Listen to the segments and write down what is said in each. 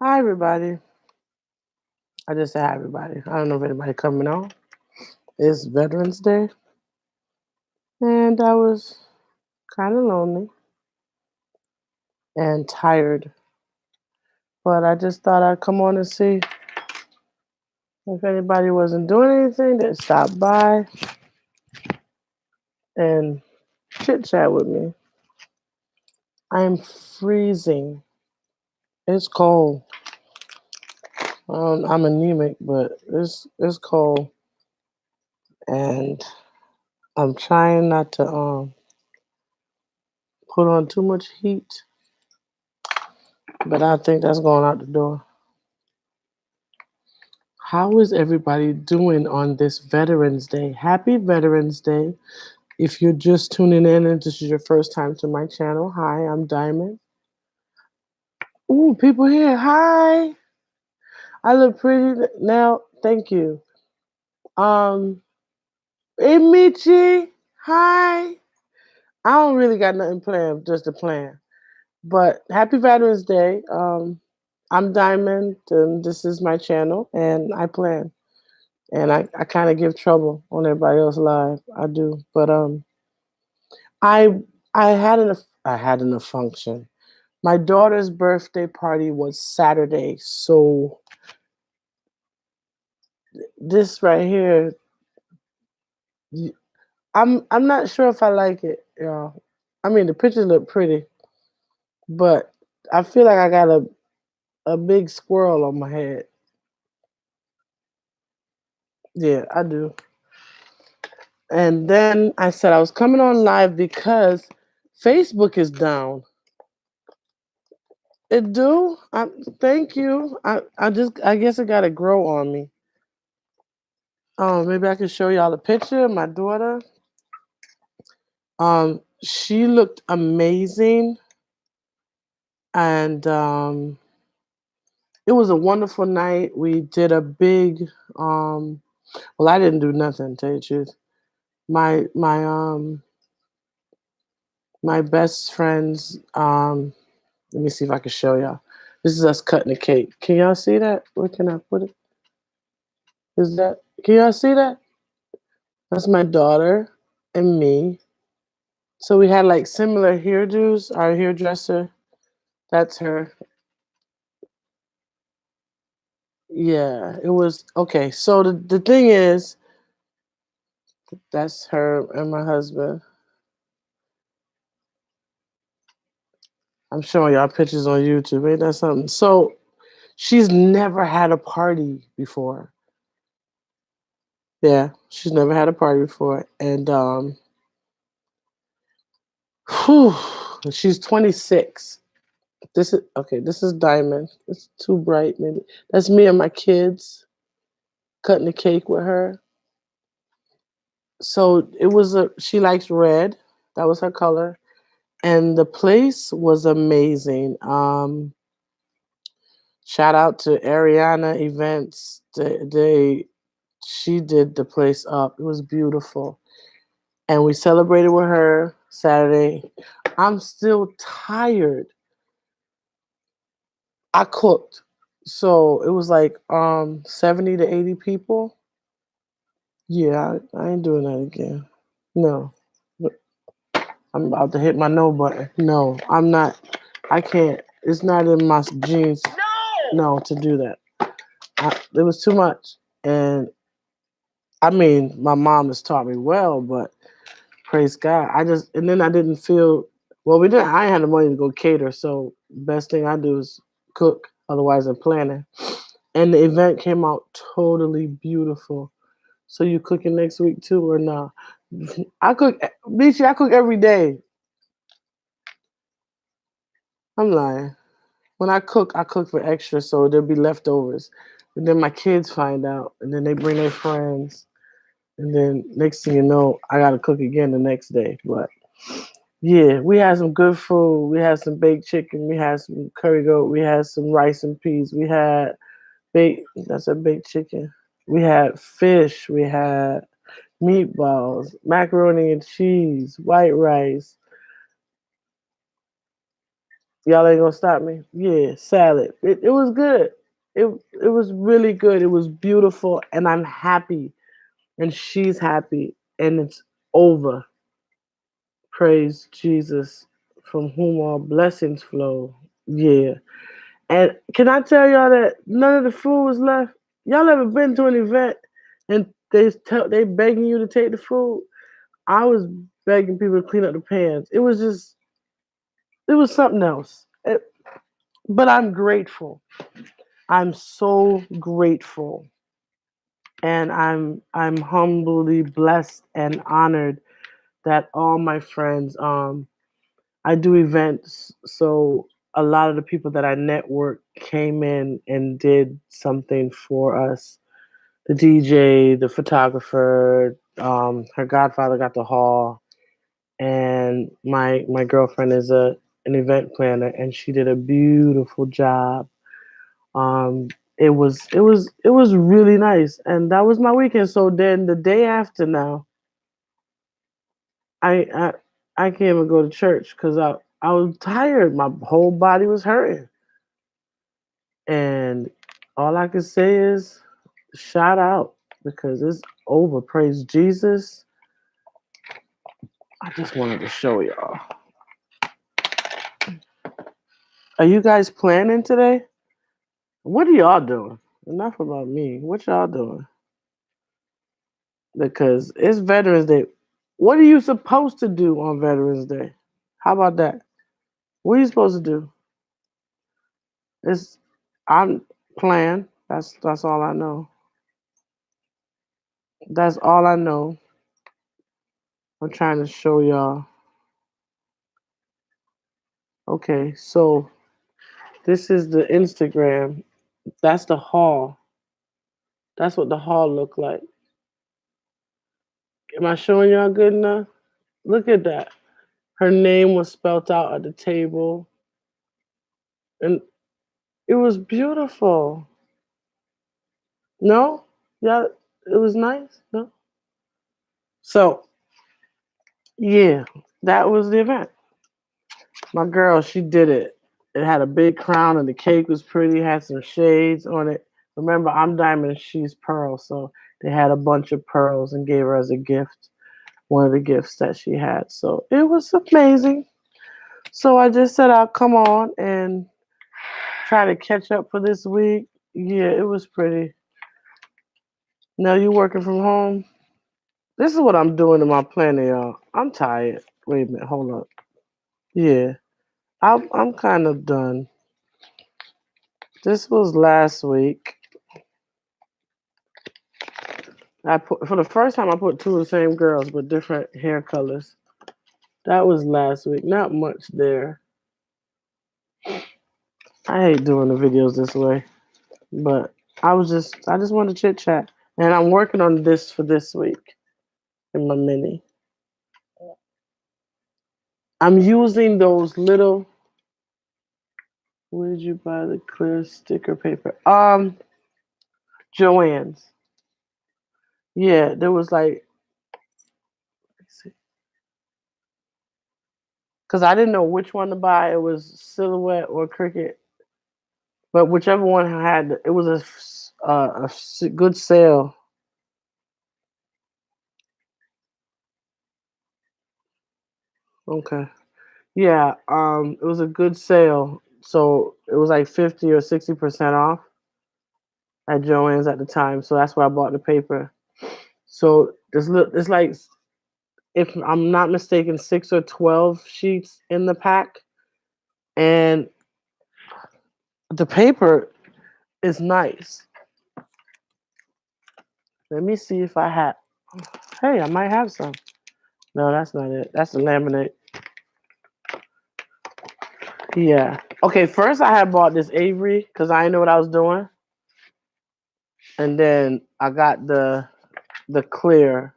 Hi, everybody. I just said hi, everybody. I don't know if anybody coming on. It's Veterans Day, and I was kind of lonely and tired, but I just thought I'd come on and see if anybody wasn't doing anything, then stop by and chit chat with me. I'm freezing. It's cold. I'm anemic, but it's cold, and I'm trying not to put on too much heat, but I think that's going out the door. How is everybody doing on this Veterans Day? Happy Veterans Day. If you're just tuning in and this is your first time to my channel, hi, I'm Diamond. Ooh, people here, hi. I look pretty now, thank you. Hey Michi, hi. I don't really got nothing planned, just a plan. But happy Veterans Day. I'm Diamond, and this is my channel, and I plan. And I kind of give trouble on everybody else live. I do, but I I had a function. My daughter's birthday party was Saturday, so this right here, I'm not sure if I like it. I mean the pictures look pretty, but I feel like I got a big squirrel on my head. Yeah, I do. And then I said I was coming on live because Facebook is down. It do. Thank you. I guess it got to grow on me. Oh, maybe I can show y'all a picture of my daughter. She looked amazing, and it was a wonderful night. We did a big. Well, I didn't do nothing. To tell you the truth, my my best friends. Let me see if I can show y'all. This is us cutting the cake. Can y'all see that? Where can I put it? Is that? Can y'all see that? That's my daughter and me. So we had like similar hairdos. Our hairdresser, that's her. Yeah, it was okay. So the thing is, that's her and my husband. I'm showing y'all pictures on YouTube. Ain't that something? So she's never had a party before. Yeah, she's never had a party before, and whew, she's 26. This is okay. This is Diamond. It's too bright, maybe. That's me and my kids cutting the cake with her. So it was a. She likes red. That was her color, and the place was amazing. Shout out to Ariana Events. She did the place up. It was beautiful, and we celebrated with her Saturday. I'm still tired. I cooked, so it was like 70 to 80 people. Yeah, I ain't doing that again. No, I'm about to hit my no button. No, I'm not. I can't. It's not in my genes. No, to do that. It was too much, and I mean, my mom has taught me well, but praise God, and then I didn't feel. Well, we didn't. I ain't had the money to go cater, so best thing I do is cook. Otherwise, I'm planning. And the event came out totally beautiful. So you cooking next week too, or not? I cook, Beachy. I cook every day. I'm lying. When I cook for extra, so there'll be leftovers. And then my kids find out, and then they bring their friends, and then next thing you know, I gotta cook again the next day. But yeah, we had some good food. We had some baked chicken. We had some curry goat. We had some rice and peas. We had baked. That's a baked chicken. We had fish. We had meatballs, macaroni and cheese, white rice. Y'all ain't gonna stop me. Yeah, salad. It was good. It was really good. It was beautiful, and I'm happy, and she's happy, and it's over. Praise Jesus, from whom all blessings flow. Yeah. And can I tell y'all that none of the food was left? Y'all ever been to an event and they begging you to take the food? I was begging people to clean up the pans. It was something else. But I'm grateful. I'm so grateful, and I'm humbly blessed and honored that all my friends. I do events, so a lot of the people that I network came in and did something for us. The DJ, the photographer, her godfather got the hall, and my girlfriend is an event planner, and she did a beautiful job. Um, it was really nice, and that was my weekend. So then the day after, now I I, I can't even go to church because I was tired. My whole body was hurting, and all I can say is shout out because it's over. Praise Jesus. I just wanted to show y'all. Are you guys planning today? What are y'all doing? Enough about me. What y'all doing? Because it's Veterans Day. What are you supposed to do on Veterans Day? How about that? What are you supposed to do? It's I'm plan. That's all I know. That's all I know. I'm trying to show y'all. Okay, so this is the Instagram. That's the hall. That's what the hall looked like. Am I showing y'all good enough? Look at that. Her name was spelt out at the table, and it was beautiful. No? Yeah, it was nice. No? So, yeah, that was the event. My girl, she did it. It had a big crown and the cake was pretty, had some shades on it. Remember, I'm diamond and she's pearl, so they had a bunch of pearls and gave her as a gift, one of the gifts that she had. So it was amazing. So I just said I'll come on and try to catch up for this week. Yeah, it was pretty. Now you working from home? This is what I'm doing in my planner, y'all. I'm tired. Wait a minute, hold up. Yeah, I'm kind of done. This was last week. I put for the first time I put two of the same girls but different hair colors. That was last week. Not much there. I hate doing the videos this way, but I just wanted to chit chat, and I'm working on this for this week in my mini. I'm using those little. Where did you buy the clear sticker paper? Joann's. Yeah, there was like, because I didn't know which one to buy. It was Silhouette or Cricket, but whichever one had, it was a good sale. Okay, yeah, it was a good sale, so it was like 50 or 60% off at Joann's at the time. So that's why I bought the paper. So there's like, if I'm not mistaken, 6 or 12 sheets in the pack, and the paper is nice. Let me see if I have. Hey, I might have some. No, that's not it. That's the laminate. Yeah. Okay, first I had bought this Avery because I didn't know what I was doing. And then I got the clear.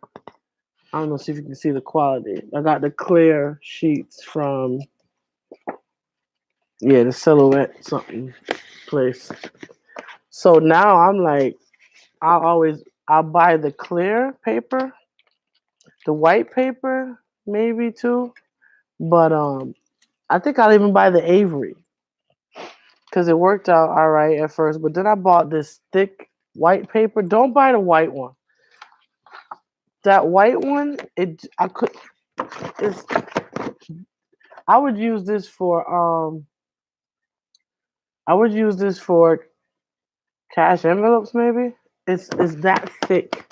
I don't know, see if you can see the quality. I got the clear sheets from, yeah, the Silhouette something place. So now I'm like, I'll buy the clear paper, the white paper maybe too, but I think I'll even buy the Avery because it worked out all right at first. But then I bought this thick white paper. Don't buy the white one. That white one, it's, I would use this for I would use this for cash envelopes maybe. It's that thick.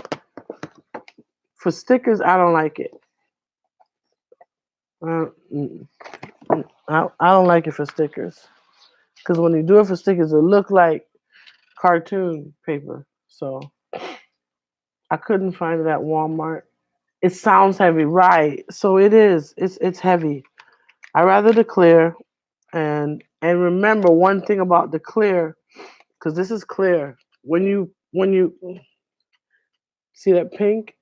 For stickers, I don't like it. Uh, mm, I don't like it for stickers because when you do it for stickers, it look like cartoon paper. So I couldn't find it at Walmart. It sounds heavy, right? So it is. It's heavy. I rather the clear. And remember one thing about the clear, because this is clear. When you see that pink,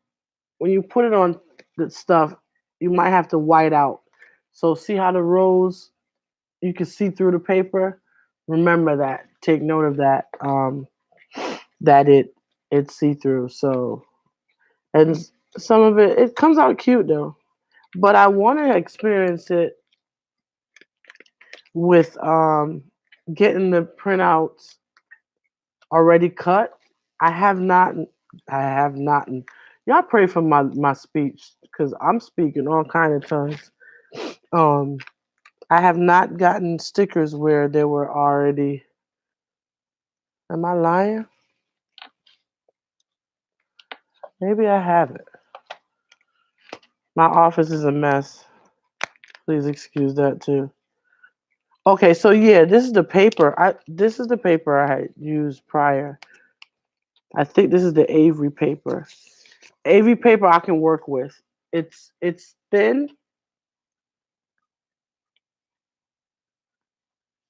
when you put it on the stuff, you might have to white out. So see how the rose you can see through the paper. Remember that. Take note of that. That it's see through. So and some of it comes out cute though. But I want to experience it with getting the printouts already cut. I have not. I have not. Y'all pray for my speech because I'm speaking all kind of tongues. Um, I have not gotten stickers where they were already. Am I lying? Maybe I haven't. My office is a mess. Please excuse that too. Okay, so yeah, this is the paper. This is the paper I had used prior. I think this is the Avery paper. Avery paper I can work with. It's thin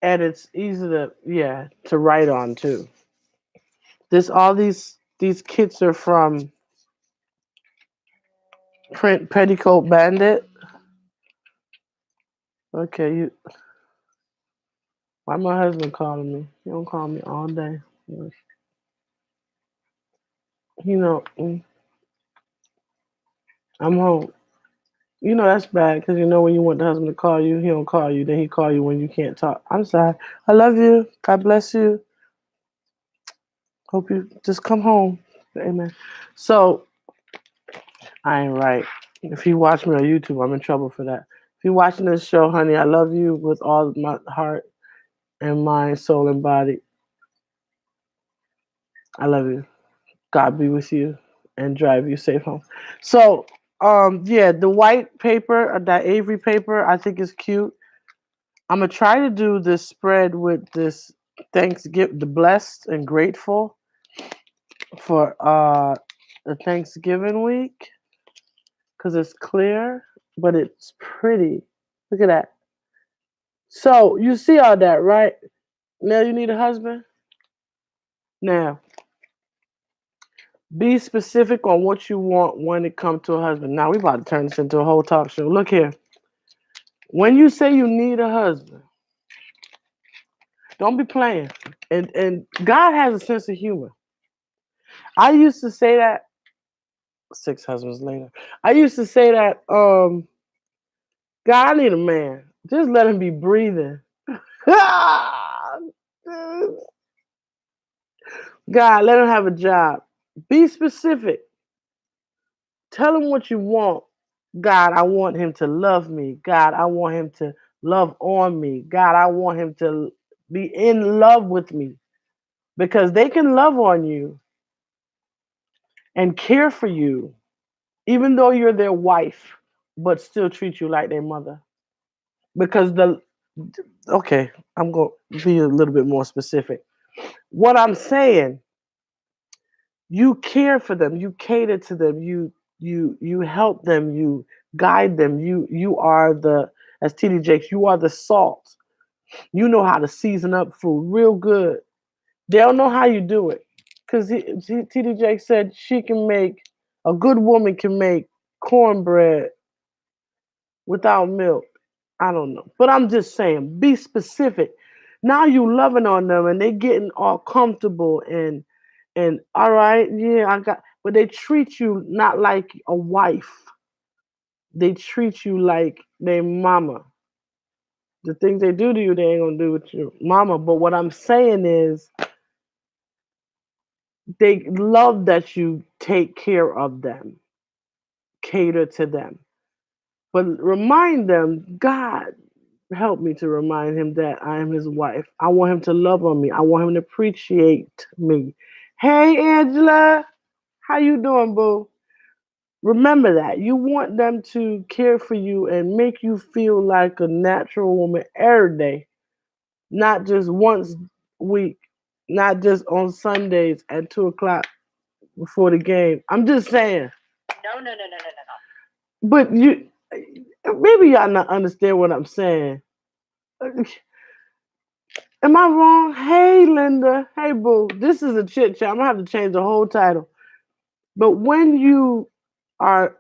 and it's easy to write on too. This all these kits are from Print Petticoat Bandit. Okay, you. Why my husband calling me? He don't call me all day. You know, I'm home. You know that's bad because you know when you want the husband to call you, he don't call you. Then he call you when you can't talk. I'm sorry. I love you. God bless you. Hope you just come home. Amen. So I ain't right. If you watch me on YouTube, I'm in trouble for that. If you're watching this show, honey, I love you with all my heart and mind, soul, and body. I love you. God be with you and drive you safe home. So, yeah, the white paper, that Avery paper, I think is cute. I'm gonna try to do this spread with this Thanksgiving, the blessed and grateful for the Thanksgiving week because it's clear, but it's pretty. Look at that. So you see all that, right? Now you need a husband. Now be specific on what you want when it comes to a husband. Now we about to turn this into a whole talk show. Look here. When you say you need a husband, don't be playing. And God has a sense of humor. I used to say that 6 husbands later. I used to say that, God, I need a man. Just let him be breathing. God, let him have a job. Be specific. Tell him what you want. God, I want him to love me. God, I want him to love on me. God, I want him to be in love with me. Because they can love on you and care for you, even though you're their wife, but still treat you like their mother. Because okay, I'm going to be a little bit more specific. What I'm saying, you care for them, you cater to them, you help them, you guide them. You are as TD Jakes, you are the salt. You know how to season up food real good. They don't know how you do it. Because TD Jakes said a good woman can make cornbread without milk. I don't know. But I'm just saying, be specific. Now you loving on them and they getting all comfortable and all right, yeah, but they treat you not like a wife. They treat you like their mama. The things they do to you, they ain't gonna do with your mama. But what I'm saying is, they love that you take care of them, cater to them. But remind them, God, help me to remind him that I am his wife. I want him to love on me. I want him to appreciate me. Hey, Angela, how you doing, boo? Remember that. You want them to care for you and make you feel like a natural woman every day, not just once a week, not just on Sundays at 2 o'clock before the game. I'm just saying. No, no, no, no, no, no. But you, maybe y'all not understand what I'm saying. Am I wrong? Hey, Linda. Hey, boo. This is a chit chat. I'm gonna have to change the whole title. But when you are,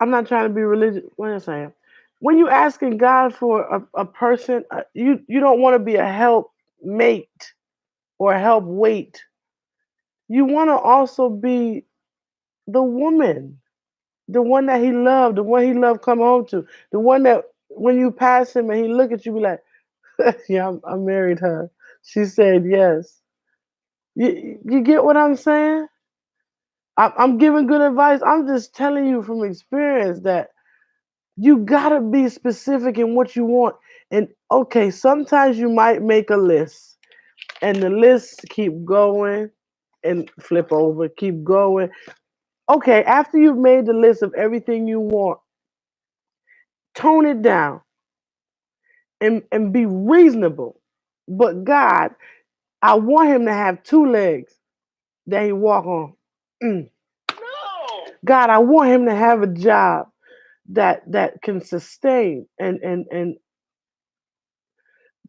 I'm not trying to be religious. What am I saying? When you asking God for a person, you don't want to be a help mate or help wait. You want to also be the woman, the one that he loved, the one he loved come home to, the one that when you pass him and he look at you, be like, yeah, I married her. She said yes. You get what I'm saying? I'm giving good advice. I'm just telling you from experience that you gotta be specific in what you want. And okay, sometimes you might make a list, and the list keep going and flip over, keep going. Okay, after you've made the list of everything you want, tone it down and be reasonable. But God, I want him to have 2 legs that he walk on. Mm. No. God, I want him to have a job that can sustain and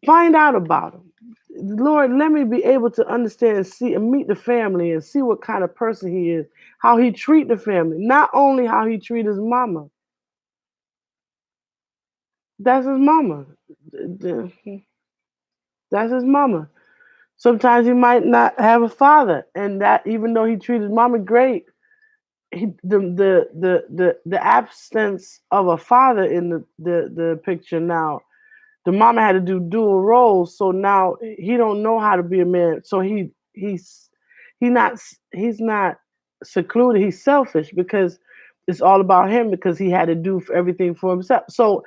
find out about him. Lord, let me be able to understand and see and meet the family and see what kind of person he is, how he treat the family, not only how he treat his mama. That's his mama. That's his mama. Sometimes he might not have a father, and that even though he treated mama great, the absence of a father in the picture now, the mama had to do dual roles, so now he don't know how to be a man. So he not he's not secluded. He's selfish because it's all about him because he had to do everything for himself. So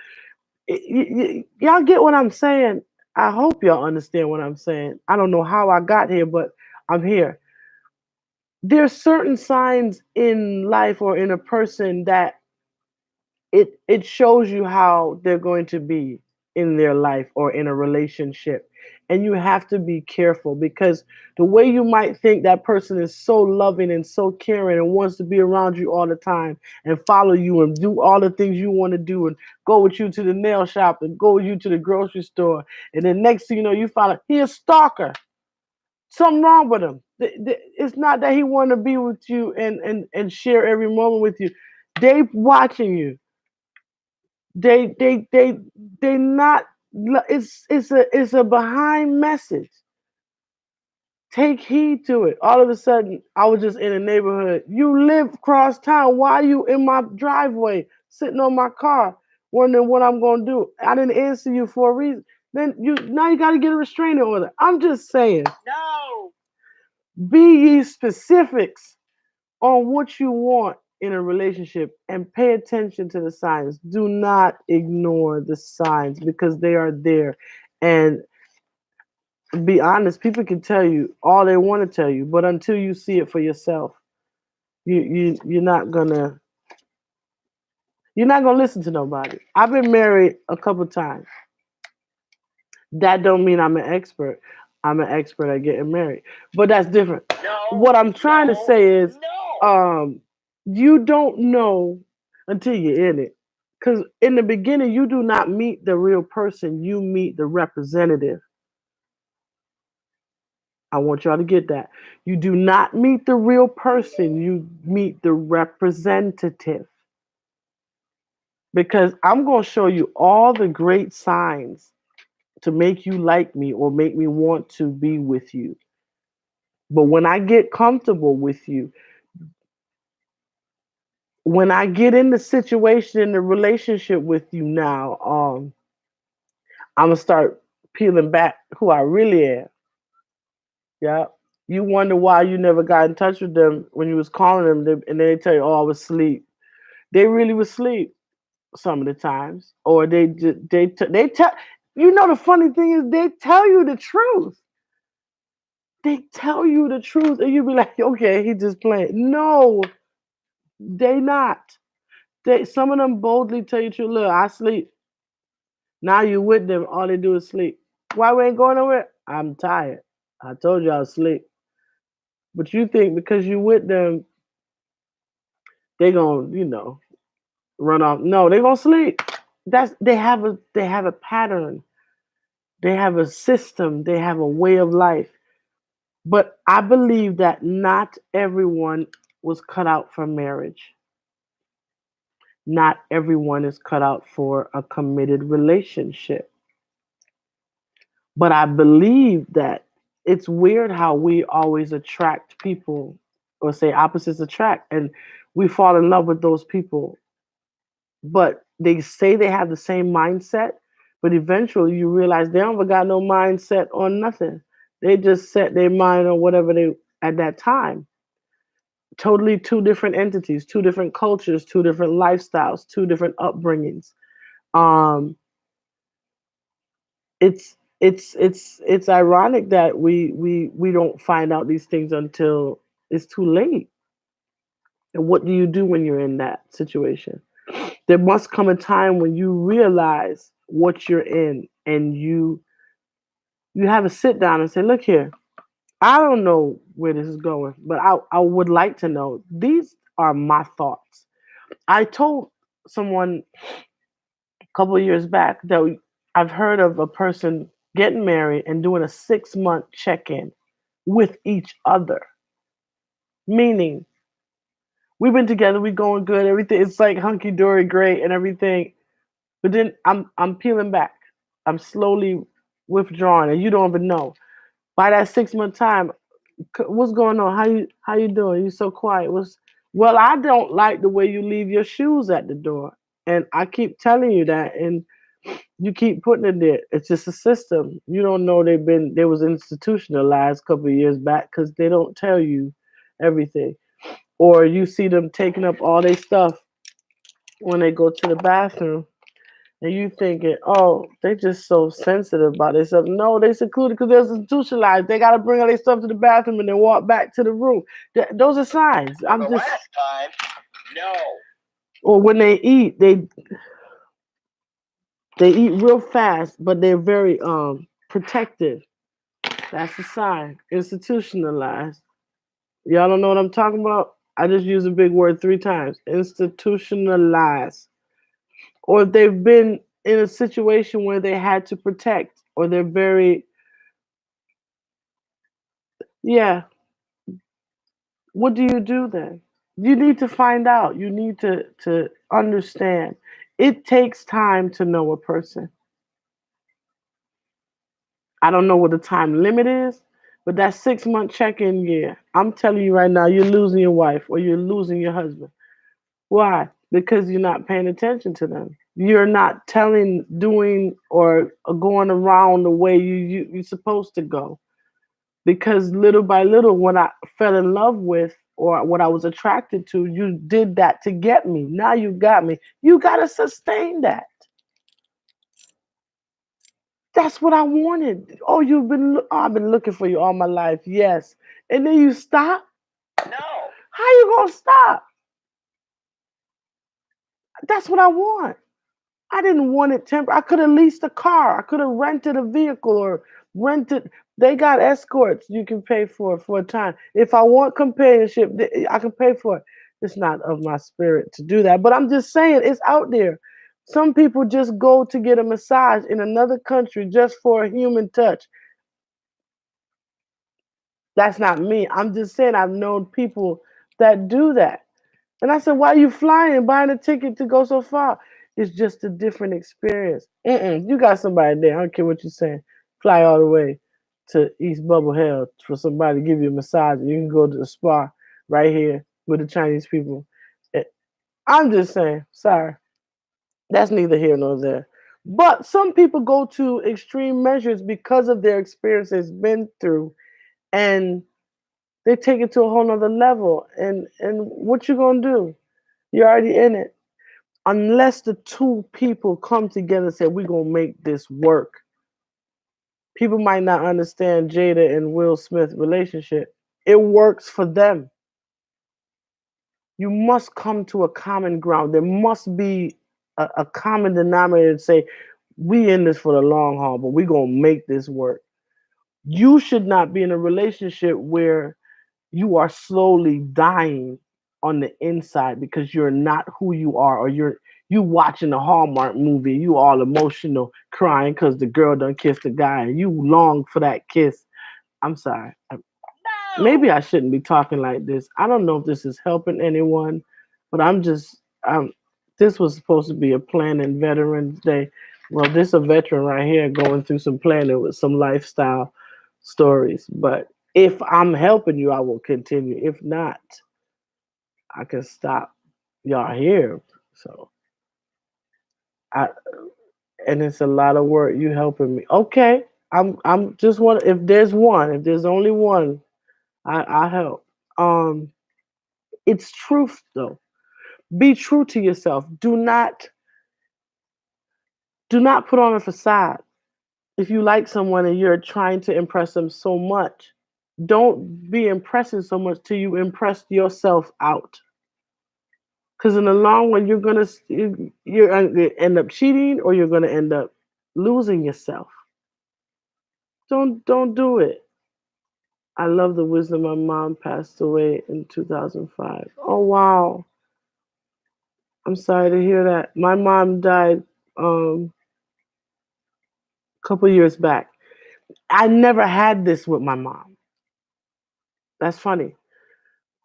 y'all get what I'm saying. I hope y'all understand what I'm saying. I don't know how I got here, but I'm here. There's certain signs in life or in a person that it shows you how they're going to be in their life or in a relationship, and you have to be careful because the way you might think that person is so loving and so caring and wants to be around you all the time and follow you and do all the things you want to do and go with you to the nail shop and go with you to the grocery store, and then next thing you know you find out he's a stalker. Something wrong with him. It's not that he want to be with you and share every moment with you. They watching you. They not. It's a behind message. Take heed to it. All of a sudden, I was just in a neighborhood. You live across town. Why are you in my driveway, sitting on my car, wondering what I'm gonna do? I didn't answer you for a reason. Then you got to get a restraining order. I'm just saying. No. Be ye specifics on what you want in a relationship and pay attention to the signs. Do not ignore the signs because they are there. And be honest, people can tell you all they want to tell you, but until you see it for yourself, you're not gonna listen to nobody. I've been married a couple times. That don't mean I'm an expert. I'm an expert at getting married, but that's different. No, what I'm trying to say is, you don't know until you're in it. Because in the beginning, you do not meet the real person. You meet the representative. I want y'all to get that. You do not meet the real person. You meet the representative. Because I'm going to show you all the great signs to make you like me or make me want to be with you. But when I get comfortable with you, when I get in the situation in the relationship with you now, I'm gonna start peeling back who I really am. Yeah. You wonder why you never got in touch with them when you was calling them, and they tell you, "Oh, I was asleep." They really was asleep some of the times, or they tell. You know, the funny thing is, they tell you the truth. They tell you the truth, and you be like, "Okay, he just playing." No, they not. They some of them boldly tell you, "True, look, I sleep." Now you with them, all they do is sleep. Why we ain't going nowhere? I'm tired. I told you I was asleep. But you think because you with them, they gonna, run off. No, they gonna sleep. That's they have a pattern. They have a system. They have a way of life. But I believe that not everyone was cut out for marriage. Not everyone is cut out for a committed relationship. But I believe that it's weird how we always attract people, or say opposites attract, and we fall in love with those people. But they say they have the same mindset, but eventually you realize they don't got no mindset on nothing. They just set their mind on whatever they at that time. Totally two different entities, two different cultures, two different lifestyles, two different upbringings. Um, it's ironic that we don't find out these things until it's too late. And what do you do when you're in that situation? There must come a time when you realize what you're in, and you have a sit down and say, look here, I don't know where this is going, but I would like to know. These are my thoughts. I told someone a couple of years back that I've heard of a person getting married and doing a 6 month check-in with each other. Meaning, we've been together, we going good, everything. It's like hunky dory, great, and everything. But then I'm peeling back. I'm slowly withdrawing, and you don't even know. By that 6 month time, what's going on? How you doing? You so quiet. Well, I don't like the way you leave your shoes at the door, and I keep telling you that, and you keep putting it there. It's just a system. You don't know they was institutionalized a couple of years back because they don't tell you everything, or you see them taking up all their stuff when they go to the bathroom, and you thinking, oh, they just so sensitive about their stuff. No, they secluded because they're institutionalized. They got to bring all their stuff to the bathroom and then walk back to the room. Those are signs. I'm just. Last time, no. Or when they eat, they eat real fast, but they're very protective. That's a sign. Institutionalized. Y'all don't know what I'm talking about? I just use a big word 3 times. Institutionalized. Or they've been in a situation where they had to protect, or they're very, yeah. What do you do then? You need to find out. You need to understand. It takes time to know a person. I don't know what the time limit is, but that 6 month check-in year, I'm telling you right now, you're losing your wife or you're losing your husband. Why? Because you're not paying attention to them. You're not telling, doing, or going around the way you're supposed to go. Because little by little, what I fell in love with or what I was attracted to, you did that to get me. Now you got me. You got to sustain that. That's what I wanted. Oh, I've been looking for you all my life. Yes. And then you stop? No. How you going to stop? That's what I want. I didn't want it temporary. I could have leased a car. I could have rented a vehicle or rented. They got escorts you can pay for a time. If I want companionship, I can pay for it. It's not of my spirit to do that, but I'm just saying it's out there. Some people just go to get a massage in another country just for a human touch. That's not me. I'm just saying I've known people that do that. And I said, why are you flying, buying a ticket to go so far? It's just a different experience. You got somebody there. I don't care what you're saying. Fly all the way to East Bubble Hill for somebody to give you a massage. You can go to the spa right here with the Chinese people. I'm just saying, sorry. That's neither here nor there. But some people go to extreme measures because of their experience they've been through, and they take it to a whole nother level. And what you gonna do? You're already in it. Unless the two people come together and say we're gonna make this work. People might not understand Jada and Will Smith relationship. It works for them. You must come to a common ground. There must be a common denominator and say, we in this for the long haul, but we gonna make this work. You should not be in a relationship where you are slowly dying on the inside because you're not who you are, or you watching a Hallmark movie, you all emotional, crying because the girl done kissed the guy, and you long for that kiss. I'm sorry. Maybe I shouldn't be talking like this. I don't know if this is helping anyone, but I'm this was supposed to be a planning Veterans Day. Well, this a veteran right here going through some planning with some lifestyle stories. But if I'm helping you, I will continue. If not, I can stop y'all here. So I and it's a lot of work. You helping me. Okay. I'm just one, if there's only one, I help. Um it's truth though. Be true to yourself. Do not put on a facade. If you like someone and you're trying to impress them so much, don't be impressing so much till you impress yourself out. Because in the long run, you're gonna end up cheating, or you're gonna end up losing yourself. Don't do it. I love the wisdom. My mom passed away in 2005. Oh wow, I'm sorry to hear that. My mom died a couple years back. I never had this with my mom. That's funny.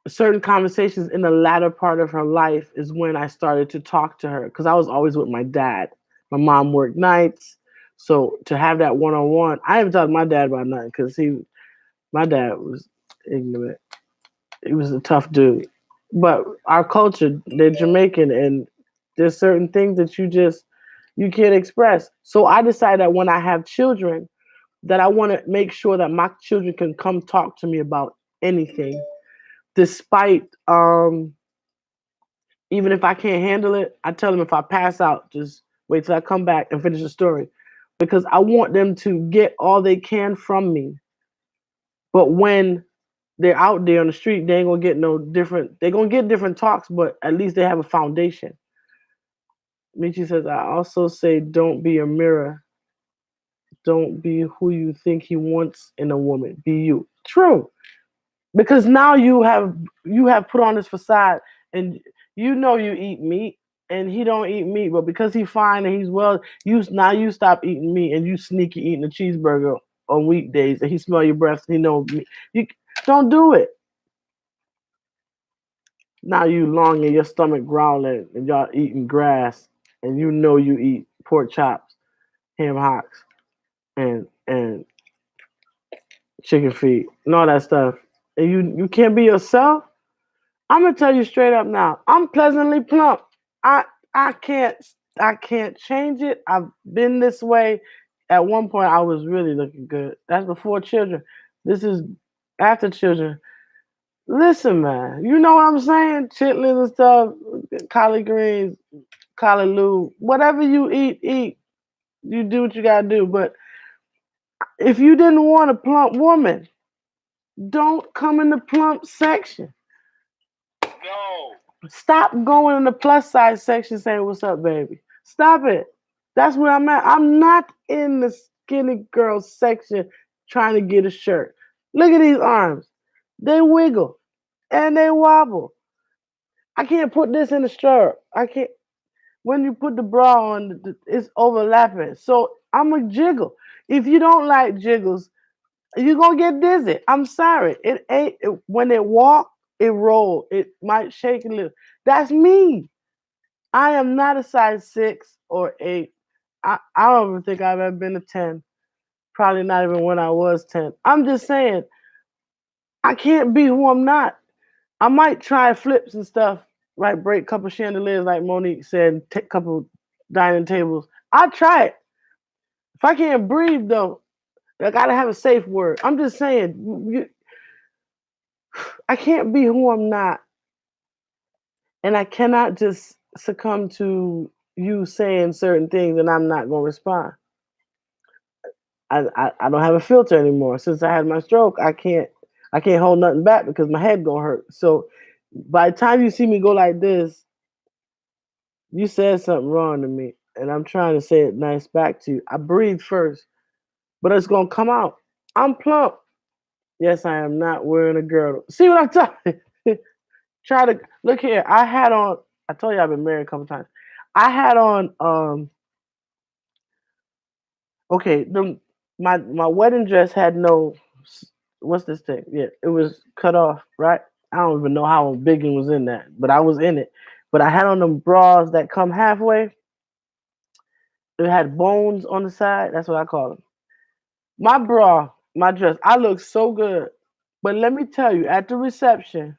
Certain conversations in the latter part of her life is when I started to talk to her, because I was always with my dad. My mom worked nights, so to have that one on one, I haven't talked to my dad about nothing because my dad was ignorant. He was a tough dude. But our culture, they're Jamaican, and there's certain things that you can't express. So I decided that when I have children, that I want to make sure that my children can come talk to me about anything, despite even if I can't handle it. I tell them, if I pass out, just wait till I come back and finish the story, because I want them to get all they can from me. But when they're out there on the street, they ain't gonna get no different. They're gonna get different talks, but at least they have a foundation. Michi says, I also say, don't be a mirror. Don't be who you think he wants in a woman. Be you. True. Because now you have put on this facade, and you eat meat, and he don't eat meat, but because he's fine and he's well, you stop eating meat, and you sneaky eating a cheeseburger on weekdays, and he smell your breath and he know me. You don't do it. Now you long in your stomach growling, and y'all eating grass, and you eat pork chops, ham hocks, and chicken feet and all that stuff, and you can't be yourself. I'm gonna tell you straight up now. I'm pleasantly plump. I I can't I can't change it. I've been this way. At one point, I was really looking good. That's before children. This is after children. Listen, man. You know what I'm saying? Chitlins and stuff, collard greens, collard loo, whatever you eat, eat. You do what you gotta do. But if you didn't want a plump woman, don't come in the plump section. Stop going in the plus size section saying, "What's up, baby?" Stop it. That's where I'm at. I'm not in the skinny girl section trying to get a shirt. Look at these arms. They wiggle and they wobble. I can't put this in the shirt. I can't. When you put the bra on, it's overlapping. So I'm a jiggle. If you don't like jiggles, you're gonna get dizzy. I'm sorry. When it walk, it roll. It might shake a little. That's me. I am not a size 6 or 8. I don't even think I've ever been a 10. Probably not even when I was 10. I'm just saying, I can't be who I'm not. I might try flips and stuff, like break a couple chandeliers, like Monique said, take a couple dining tables. I'll try it. If I can't breathe though, I gotta have a safe word. I'm just saying, I can't be who I'm not, and I cannot just succumb to you saying certain things, and I'm not gonna respond. I don't have a filter anymore. Since I had my stroke, I can't hold nothing back because my head gonna hurt. So by the time you see me go like this, you said something wrong to me, and I'm trying to say it nice back to you. I breathe first, but it's gonna come out. I'm plump. Yes, I am not wearing a girdle. See what I'm talking? Try to look here. I had on. I told you I've been married a couple times. I had on. Okay. My wedding dress had no. What's this thing? Yeah, it was cut off. Right. I don't even know how big it was in that, but I was in it. But I had on them bras that come halfway. It had bones on the side. That's what I call them. My bra, my dress. I look so good. But let me tell you, at the reception,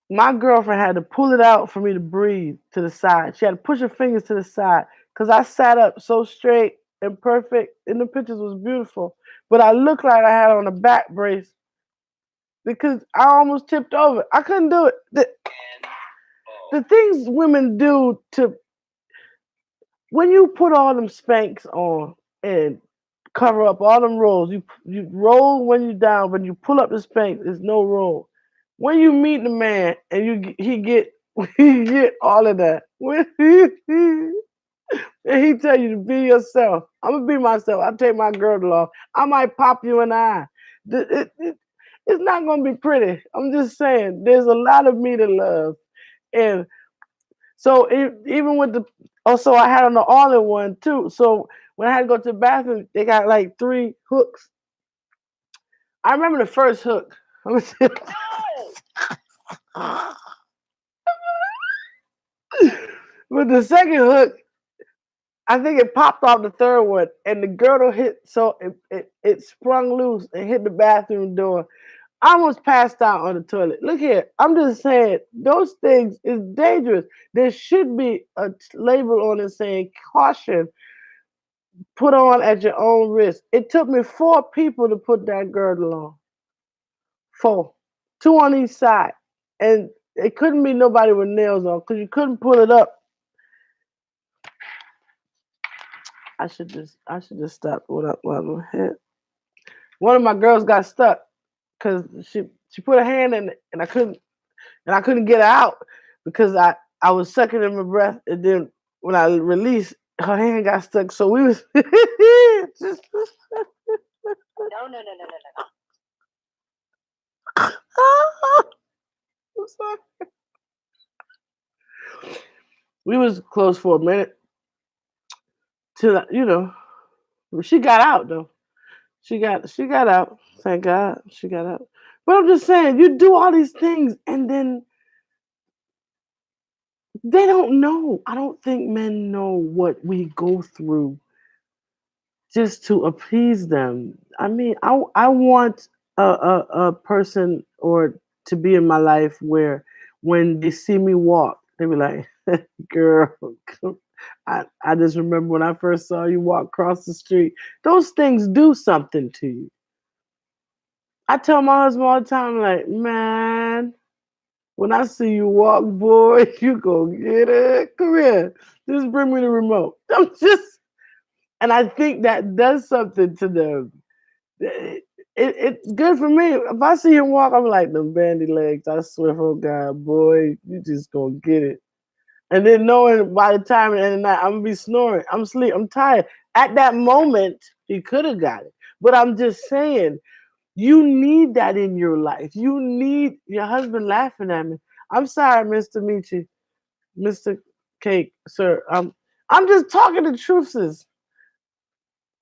my girlfriend had to pull it out for me to breathe to the side. She had to push her fingers to the side because I sat up so straight and perfect, and the pictures was beautiful. But I looked like I had on a back brace because I almost tipped over. I couldn't do it. The things women do to when you put all them spanks on and cover up all them rolls, you roll when you down, when you pull up the spanks, there's no roll. When you meet the man and he get he get all of that. When and he tell you to be yourself. I'm gonna be myself. I take my girdle off. I might pop you in the eye. It's not gonna be pretty. I'm just saying. There's a lot of me to love, and so even with the also I had on the all in one too. So when I had to go to the bathroom, they got like three hooks. I remember the first hook. But the second hook, I think it popped off the third one, and the girdle hit, so it sprung loose and hit the bathroom door. I almost passed out on the toilet. Look here, I'm just saying those things is dangerous. There should be a label on it saying caution, put on at your own risk. It took me four people to put that girdle on. Four, two on each side, and it couldn't be nobody with nails on because you couldn't pull it up. I should just stop what I'm hit. One of my girls got stuck because she put her hand in it and I couldn't get her out because I was sucking in my breath, and then when I released, her hand got stuck. So we was just no, no, no, no, no, no. I'm sorry. We was close for a minute till she got out though. She got out. Thank God she got out. But I'm just saying, you do all these things and then they don't know. I don't think men know what we go through just to appease them. I mean, I want a person or to be in my life where when they see me walk, they be like, "Girl, I just remember when I first saw you walk across the street." Those things do something to you. I tell my husband all the time, like, "Man, when I see you walk, boy, you go get it. Come here, just bring me the remote." I'm just And I think that does something to them. It's good for me. If I see him walk, I'm like, them bandy legs. I swear, oh God, boy, you just gonna get it. And then knowing by the time at the end of the night, I'm gonna be snoring. I'm asleep. I'm tired. At that moment, he could have got it. But I'm just saying, you need that in your life. You need your husband laughing at me. I'm sorry, Mr. Michi, Mr. Cake, sir. I'm just talking the truths.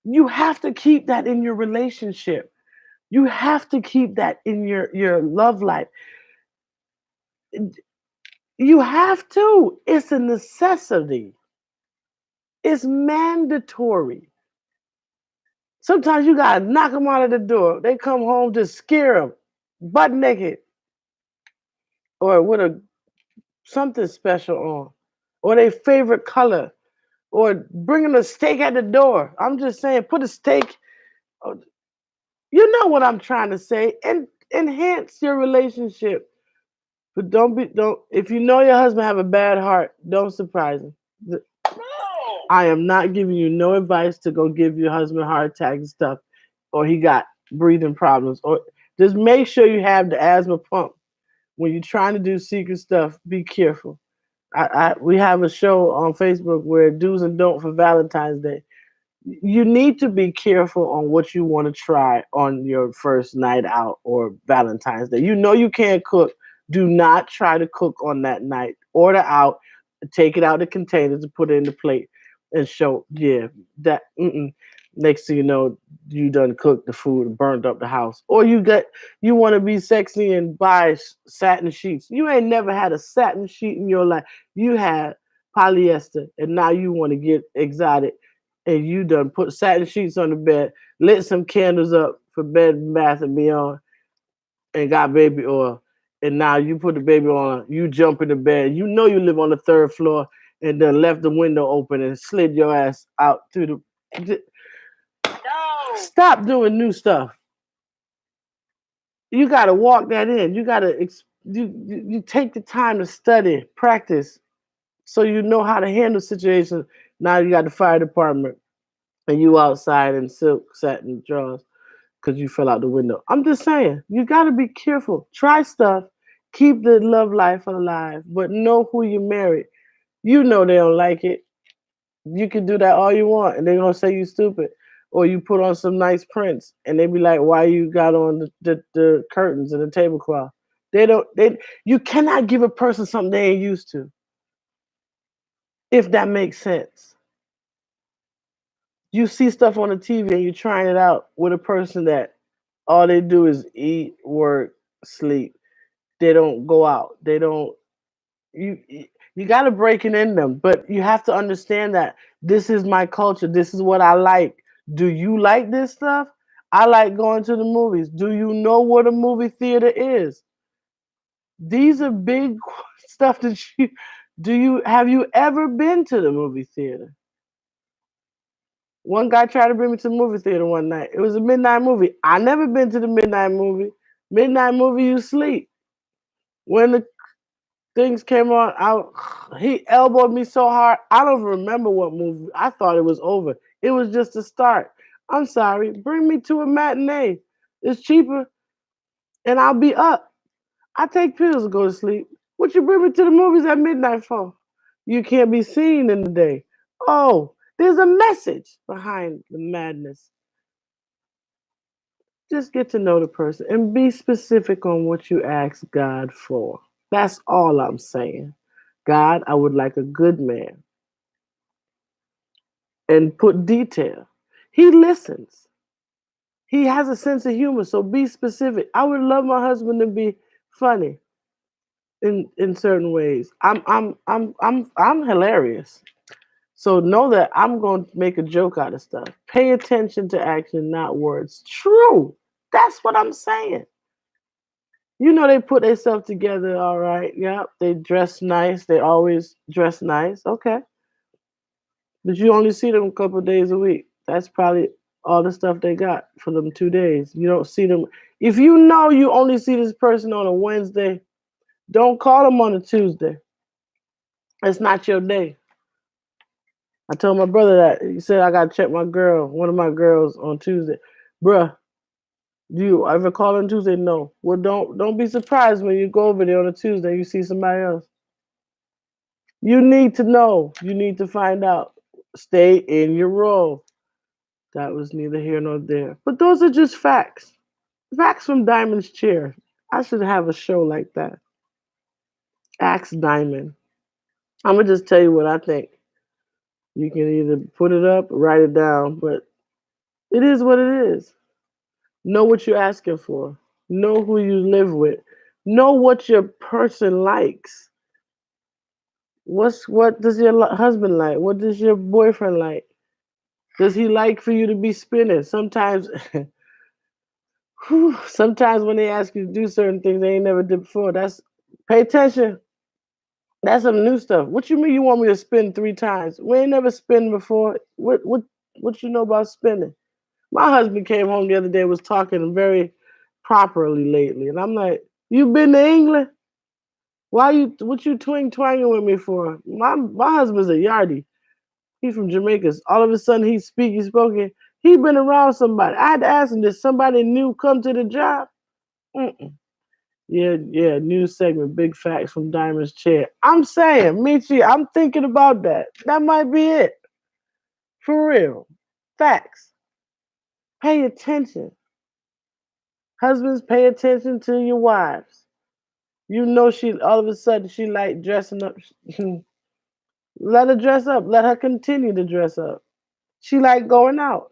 You have to keep that in your relationship. You have to keep that in your love life. You have to. It's a necessity. It's mandatory. Sometimes you gotta knock them out of the door. They come home to scare them, butt naked, or with a something special on, or their favorite color. or bringing a steak at the door. I'm just saying, put a steak. oh, You know what I'm trying to say, and enhance your relationship. But don't. If you know your husband have a bad heart, don't surprise him. I am not giving you no advice to go give your husband a heart attack and stuff, or he got breathing problems, or just make sure you have the asthma pump when you're trying to do secret stuff. Be careful. We have a show on Facebook where do's and don't for Valentine's Day. You need to be careful on what you want to try on your first night out or Valentine's Day. You know you can't cook. Do not try to cook on that night. Order out, take it out of the containers and put it in the plate and show. Yeah, that. Next thing you know, you done cooked the food and burned up the house. Or you want to be sexy and buy satin sheets. You ain't never had a satin sheet in your life. You had polyester, and now you want to get exotic and you done put satin sheets on the bed, lit some candles up for Bed and Bath and Beyond, and got baby oil. And now you put the baby on, you jump in the bed. You know you live on the third floor, and then left the window open and slid your ass out through the. No. Stop doing new stuff. You got to walk that in. You got to you take the time to study, practice, so you know how to handle situations. Now you got the fire department, and you outside in silk satin drawers because you fell out the window. I'm just saying, you got to be careful. Try stuff, keep the love life alive, but know who you married. You know they don't like it. You can do that all you want, and they're gonna say you stupid. Or you put on some nice prints, and they be like, "Why you got on the curtains and the tablecloth?" They don't. They You cannot give a person something they ain't used to. If that makes sense. You see stuff on the TV and you're trying it out with a person that all they do is eat, work, sleep. They don't go out. They don't. You you got to break it in them, but you have to understand that this is my culture. This is what I like. Do you like this stuff? I like going to the movies. Do you know what a movie theater is? These are big stuff that you do. You have you ever been to the movie theater? One guy tried to bring me to the movie theater one night. It was a midnight movie. I never been to the midnight movie. Midnight movie, you sleep. When the things came on, he elbowed me so hard. I don't remember what movie. I thought it was over. It was just a start. I'm sorry. Bring me to a matinee. It's cheaper, and I'll be up. I take pills to go to sleep. What you bring me to the movies at midnight for? You can't be seen in the day. Oh, there's a message behind the madness. Just get to know the person and be specific on what you ask God for. That's all I'm saying. God, I would like a good man. And put detail. He listens. He has a sense of humor, so be specific. I would love my husband to be funny in certain ways. I'm hilarious. So know that I'm going to make a joke out of stuff. Pay attention to action, not words. True. That's what I'm saying. You know they put themselves together all right. Yep. They dress nice. They always dress nice. Okay. But you only see them a couple of days a week. That's probably all the stuff they got for them 2 days. You don't see them. If you know you only see this person on a Wednesday, don't call them on a Tuesday. It's not your day. I told my brother that. He said I gotta check my girl, one of my girls, on Tuesday. Bruh, do you ever call on Tuesday? No. Well, don't be surprised when you go over there on a Tuesday and you see somebody else. You need to know. You need to find out. Stay in your role. That was neither here nor there. But those are just facts. Facts from Diamond's chair. I should have a show like that. Ask Diamond. I'm gonna just tell you what I think. You can either put it up or write it down, but it is what it is. Know what you're asking for. Know who you live with. Know what your person likes. What does your husband like? What does your boyfriend like? Does he like for you to be spinning? Sometimes, sometimes when they ask you to do certain things they ain't never did before, that's pay attention. That's some new stuff. What you mean you want me to spin 3 times? We ain't never spin before. What you know about spinning? My husband came home the other day, was talking very properly lately, and I'm like, "You been to England? Why you what you twanging with me for?" My husband's a yardie. He's from Jamaica. All of a sudden he's spoken. He been around somebody. I had to ask him, did somebody new come to the job? Mm-mm. Yeah, yeah, news segment, big facts from Diamond's chair. I'm saying, Michi, I'm thinking about that. That might be it. For real. Facts. Pay attention. Husbands, pay attention to your wives. You know she all of a sudden she like dressing up. Let her dress up. Let her continue to dress up. She like going out.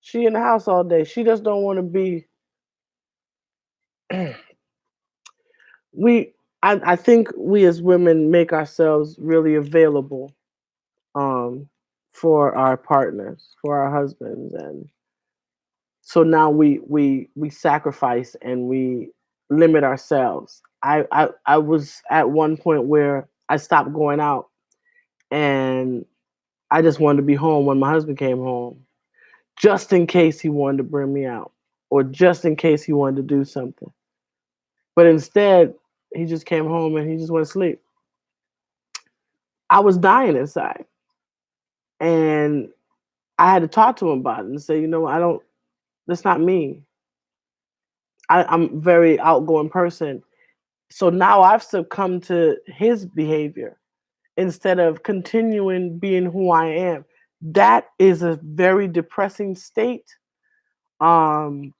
She in the house all day. She just don't want to be we I think we as women make ourselves really available um for our partners, for our husbands, and so now we sacrifice and we limit ourselves. I was at one point where I stopped going out and I just wanted to be home when my husband came home, just in case he wanted to bring me out or just in case he wanted to do something. But instead, he just came home and he just went to sleep. I was dying inside. And I had to talk to him about it and say, I don't, that's not me. I'm a very outgoing person. So now I've succumbed to his behavior instead of continuing being who I am. That is a very depressing state. Um,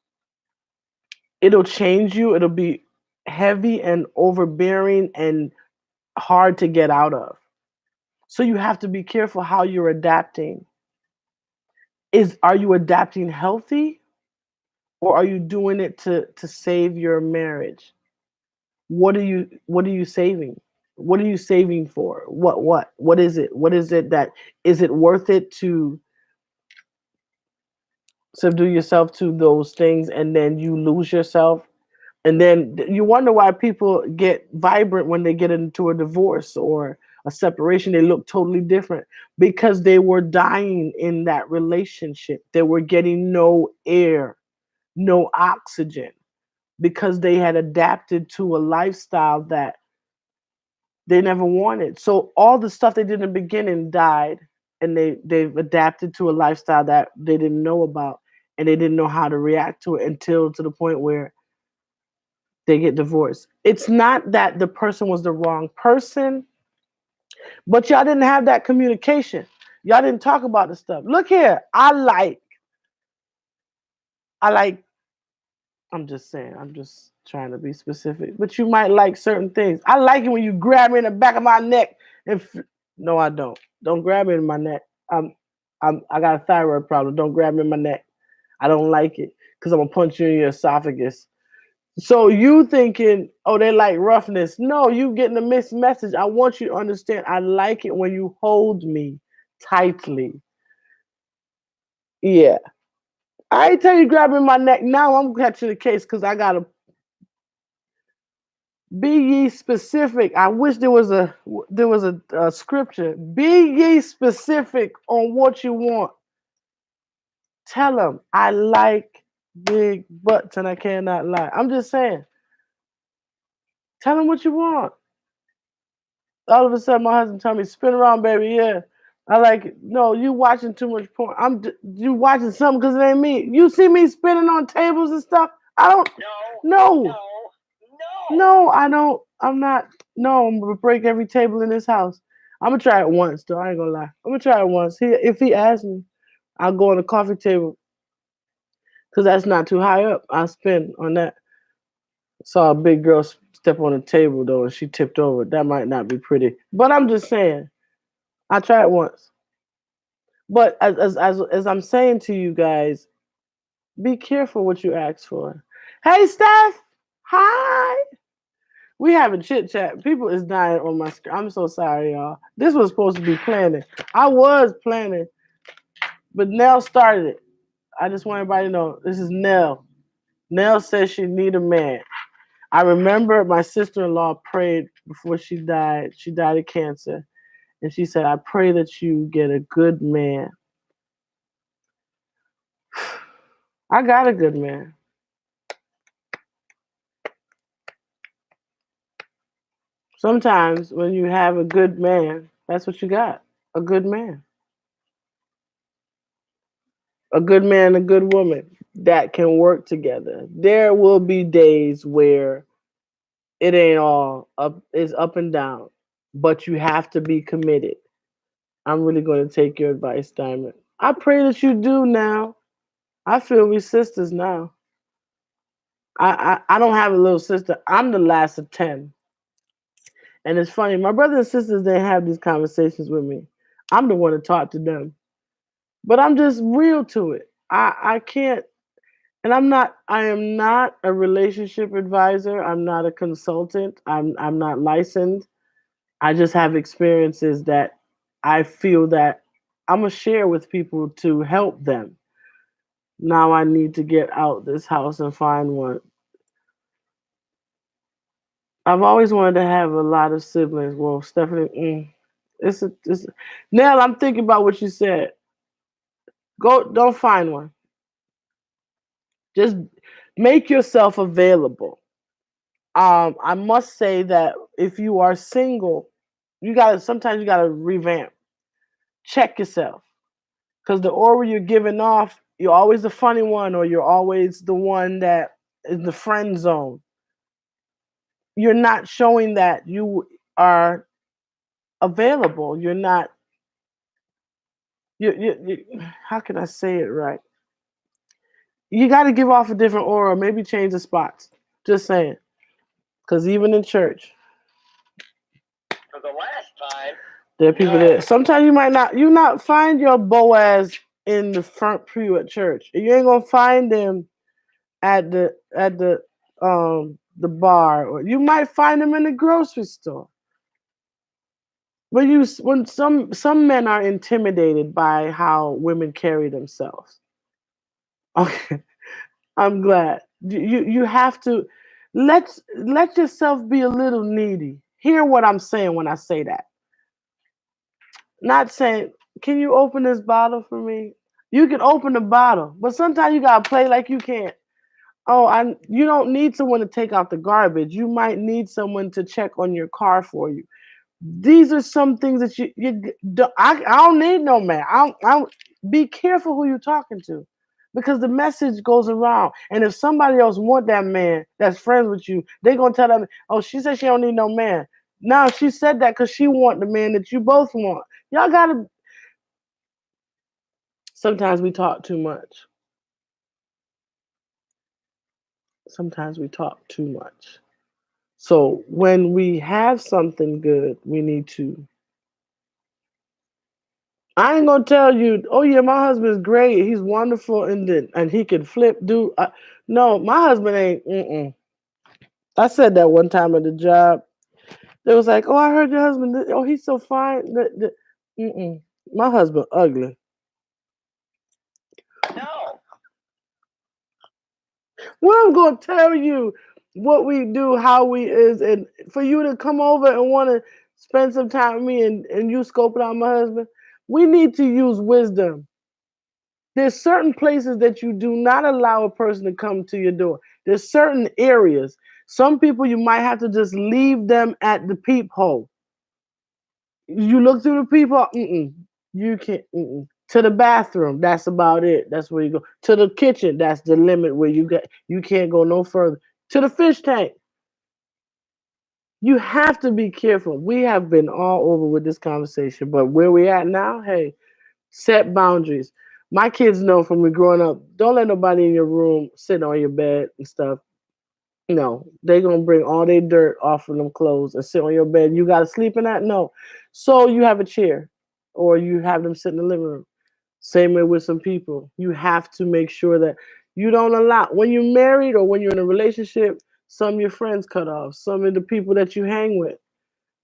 it'll change you. It'll be heavy and overbearing and hard to get out of. So you have to be careful how you're adapting. Are you adapting healthy or are you doing it to save your marriage? What are you saving? What are you saving for? What is it? What is it that is it worth it to subdue yourself to those things and then you lose yourself? And then you wonder why people get vibrant when they get into a divorce or a separation. They look totally different because they were dying in that relationship. They were getting no air, no oxygen because they had adapted to a lifestyle that they never wanted. So all the stuff they did in the beginning died and they've adapted to a lifestyle that they didn't know about and they didn't know how to react to it until to the point where they get divorced. It's not that the person was the wrong person, but y'all didn't have that communication. Y'all didn't talk about the stuff. Look here, I like I'm just saying, I'm just trying to be specific. But you might like certain things. I like it when you grab me in the back of my neck and no, I don't. Don't grab me in my neck. I got a thyroid problem. Don't grab me in my neck. I don't like it because I'm gonna punch you in your esophagus. So you thinking, oh, they like roughness. No, you getting a mixed message. I want you to understand. I like it when you hold me tightly. Yeah. I ain't tell you grabbing my neck. Now I'm catching the case because I gotta be ye specific. I wish there was a scripture. Be ye specific on what you want. Tell them I like big butts and I cannot lie. I'm just saying. Tell them what you want. All of a sudden, my husband told me, "Spin around, baby." Yeah, I like it. No, you watching too much porn. You watching something because it ain't me. You see me spinning on tables and stuff. I don't. No. No, I don't. I'm not. No, I'm gonna break every table in this house. I'm gonna try it once, though. I ain't gonna lie. I'm gonna try it once. If he asks me, I'll go on the coffee table because that's not too high up. I'll spin on that. Saw a big girl step on the table though, and she tipped over. That might not be pretty, but I'm just saying. I tried once. But as I'm saying to you guys, be careful what you ask for. Hey, Steph. Hi. We having chit chat. People is dying on my screen. I'm so sorry, y'all. This was supposed to be planning. I was planning, but Nell started it. I just want everybody to know this is Nell. Nell says she need a man. I remember my sister-in-law prayed before she died. She died of cancer. And she said, I pray that you get a good man. I got a good man. Sometimes when you have a good man, that's what you got. A good man. A good man, a good woman that can work together. There will be days where it ain't all up, it's up and down, but you have to be committed. I'm really going to take your advice, Diamond. I pray that you do now. I feel we sisters now. I don't have a little sister. I'm the last of 10. And it's funny, my brothers and sisters, they have these conversations with me. I'm the one to talk to them. But I'm just real to it. I can't, and I am not a relationship advisor. I'm not a consultant. I'm not licensed. I just have experiences that I feel that I'm gonna share with people to help them. Now I need to get out this house and find one. I've always wanted to have a lot of siblings. Well, Stephanie, it's Nell. I'm thinking about what you said. Go, don't find one. Just make yourself available. I must say that if you are single, sometimes you gotta revamp. Check yourself. Because the aura you're giving off, you're always the funny one, or you're always the one that is the friend zone. You're not showing that you are available. You're not. How can I say it right? You got to give off a different aura. Maybe change the spots. Just saying. Because even in church, for the last time, there are people that sometimes you not find your Boaz in the front pew at church. You ain't gonna find them at the bar, or you might find them in the grocery store. When some men are intimidated by how women carry themselves. Okay, I'm glad you have to let yourself be a little needy. Hear what I'm saying when I say that. Not saying, can you open this bottle for me? You can open the bottle, but sometimes you gotta play like you can't. Oh, you don't need someone to take out the garbage. You might need someone to check on your car for you. These are some things that I don't need no man. I don't be careful who you're talking to, because the message goes around. And if somebody else want that man that's friends with you, they gonna tell them, oh, she said she don't need no man. Now she said that because she want the man that you both want. Y'all gotta. Sometimes we talk too much. Sometimes we talk too much. So when we have something good, we need to. I ain't gonna tell you, oh yeah, my husband's great, he's wonderful, and he can flip, do. No, my husband ain't. I said that one time at the job. They was like, oh, I heard your husband. Oh, he's so fine. My husband ugly. no. Well, I'm gonna tell you what we do, how we is, and for you to come over and want to spend some time with me, and you scoping out my husband. We need to use wisdom. There's certain places that you do not allow a person to come to your door. There's certain areas. Some people you might have to just leave them at the peephole. You look through the peephole. You can't. To the bathroom. That's about it. That's where you go. To the kitchen. That's the limit where you can't go no further. To the fish tank. You have to be careful. We have been all over with this conversation, but where we at now, hey, set boundaries. My kids know from me growing up, don't let nobody in your room sit on your bed and stuff. No, they gonna bring all their dirt off of them clothes and sit on your bed. You gotta sleep in that? No. So you have a chair, or you have them sit in the living room. Same way with some people. You have to make sure that you don't allow, when you're married or when you're in a relationship, some of your friends cut off, some of the people that you hang with,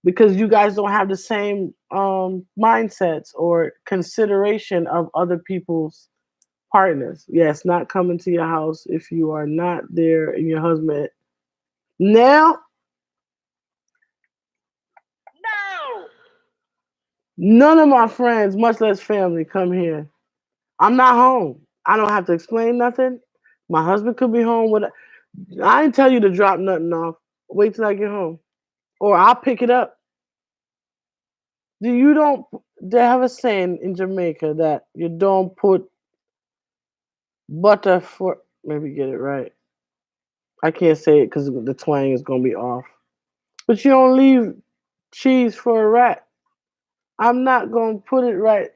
because you guys don't have the same mindsets or consideration of other people's partners. Yes, not coming to your house if you are not there and your husband Now, No! none of my friends, much less family, come here. I'm not home. I don't have to explain nothing. My husband could be home with. I didn't tell you to drop nothing off. Wait till I get home, or I'll pick it up. Do you don't? They have a saying in Jamaica that you don't put butter for. Maybe get it right. I can't say it because the twang is gonna be off. But you don't leave cheese for a rat. I'm not gonna put it right.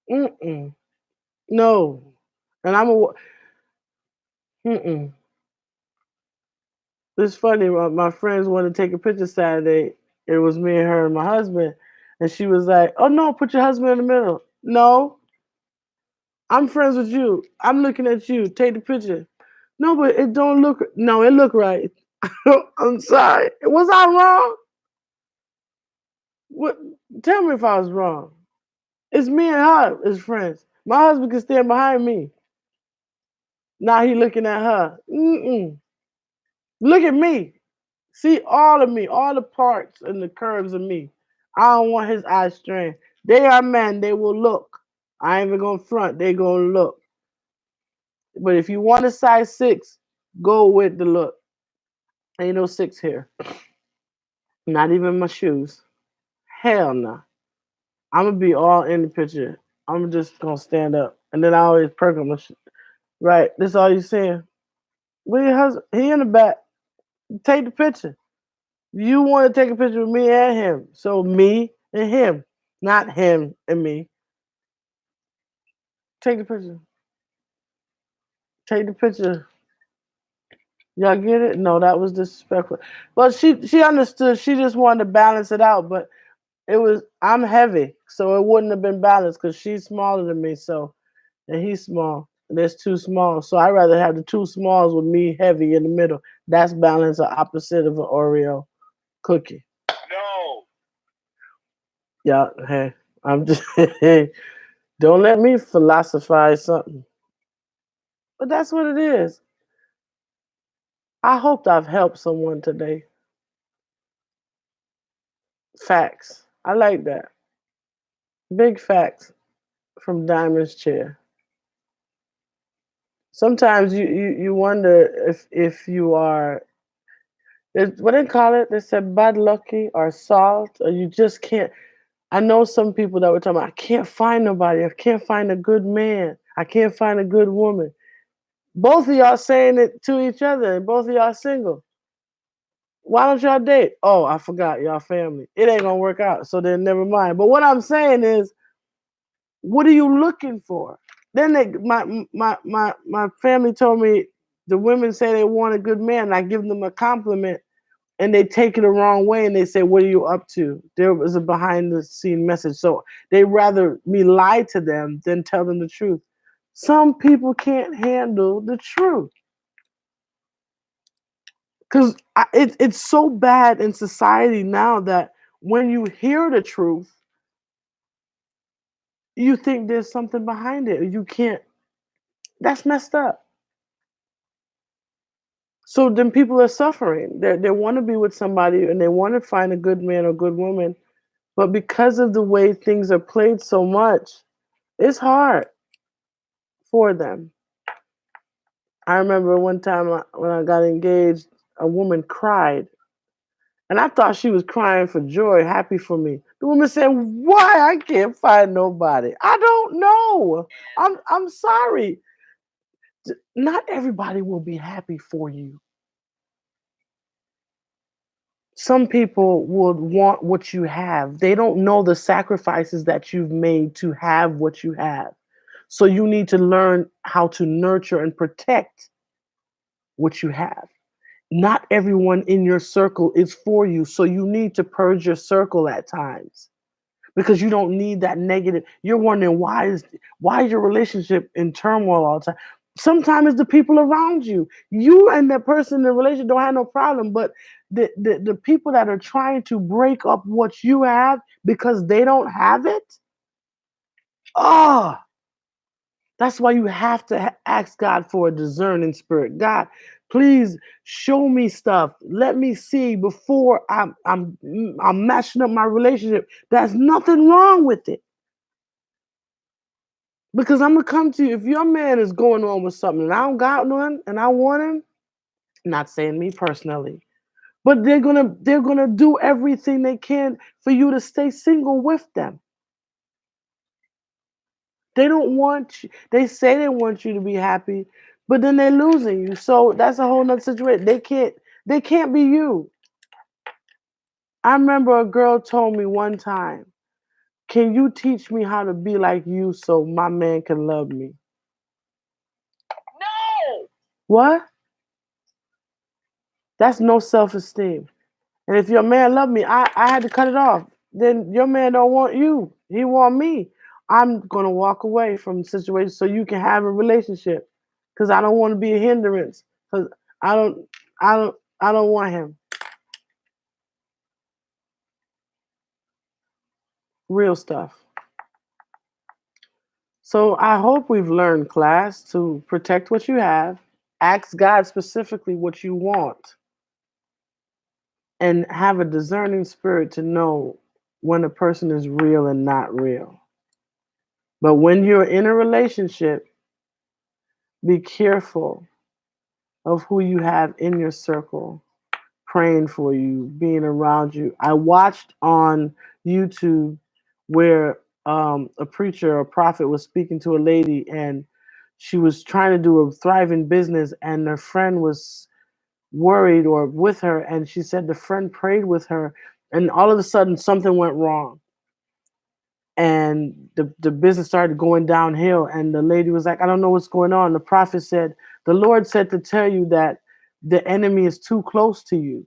Mm-mm. No. And I'm a. Mm-mm. It's funny. My friends wanted to take a picture Saturday. It was me and her and my husband, and she was like, "Oh no, put your husband in the middle." No, I'm friends with you. I'm looking at you. Take the picture. No, but it don't look. No, it look right. I'm sorry. Was I wrong? What? Tell me if I was wrong. It's me and her as friends. My husband can stand behind me. Now he looking at her. Mm-mm. Look at me. See all of me, all the parts and the curves of me. I don't want his eye strain. They are men. They will look. I ain't even gonna front. They gonna look. But if you want a size 6, go with the look. Ain't no 6 here. Not even my shoes. Hell no. I'm gonna be all in the picture. I'm just gonna stand up, and then I always perk him. Right. This all you saying. Where your husband? He in the back. Take the picture. You want to take a picture with me and him. So me and him, not him and me. Take the picture. Take the picture. Y'all get it? No, that was disrespectful. Well, she understood. She just wanted to balance it out, but it was I'm heavy, so it wouldn't have been balanced because she's smaller than me. So and he's small. And there's two smalls. So I'd rather have the two smalls with me heavy in the middle. That's balance, the opposite of an Oreo cookie. No! Yeah, hey, I'm just don't let me philosophize something. But that's what it is. I hope I've helped someone today. Facts. I like that. Big facts from Diamond's chair. Sometimes you wonder if you are what they call it. They said bad lucky or salt, or you just can't. I know some people that were talking about, I can't find nobody. I can't find a good man. I can't find a good woman. Both of y'all saying it to each other, and both of y'all single. Why don't y'all date? Oh, I forgot y'all family. It ain't gonna work out, so then never mind. But what I'm saying is, what are you looking for? Then my family told me the women say they want a good man, and I give them a compliment, and they take it the wrong way, and they say, "What are you up to?" There was a behind the scene message, so they rather me lie to them than tell them the truth. Some people can't handle the truth. Because it's so bad in society now that when you hear the truth, you think there's something behind it. You can't. That's messed up. So then people are suffering. They want to be with somebody and they want to find a good man or good woman, but because of the way things are played so much, it's hard for them. I remember one time when I got engaged, a woman cried. And I thought she was crying for joy, happy for me. The woman said, "Why I can't find nobody? I don't know. I'm sorry. Not everybody will be happy for you. Some people would want what you have. They don't know the sacrifices that you've made to have what you have. So you need to learn how to nurture and protect what you have. Not everyone in your circle is for you. So you need to purge your circle at times because you don't need that negative. You're wondering why is your relationship in turmoil all the time? Sometimes it's the people around you. You and that person in the relationship don't have no problem, but the people that are trying to break up what you have because they don't have it. Oh, that's why you have to ask God for a discerning spirit. God, Please show me stuff. Let me see before I'm matching up my relationship. There's nothing wrong with it. Because I'm gonna come to you. If your man is going on with something and I don't got one and I want him, not saying me personally, but they're gonna do everything they can for you to stay single with them. They don't want you. They say they want you to be happy, but then they're losing you. So that's a whole nother situation. They can't be you. I remember a girl told me one time, "Can you teach me how to be like you so my man can love me?" No! What? That's no self-esteem. And if your man loved me, I had to cut it off. Then your man don't want you. He want me. I'm gonna walk away from the situation so you can have a relationship. Cause I don't want to be a hindrance. Cause I don't I don't want him. Real stuff. So I hope we've learned, class, to protect what you have, ask God specifically what you want, and have a discerning spirit to know when a person is real and not real. But when you're in a relationship, be careful of who you have in your circle, praying for you, being around you. I watched on YouTube where a preacher, a prophet, was speaking to a lady, and she was trying to do a thriving business, and her friend was worried or with her, and she said the friend prayed with her, and all of a sudden something went wrong, and the business started going downhill, and the lady was like, I don't know what's going on. The prophet said, the Lord said to tell you that the enemy is too close to you.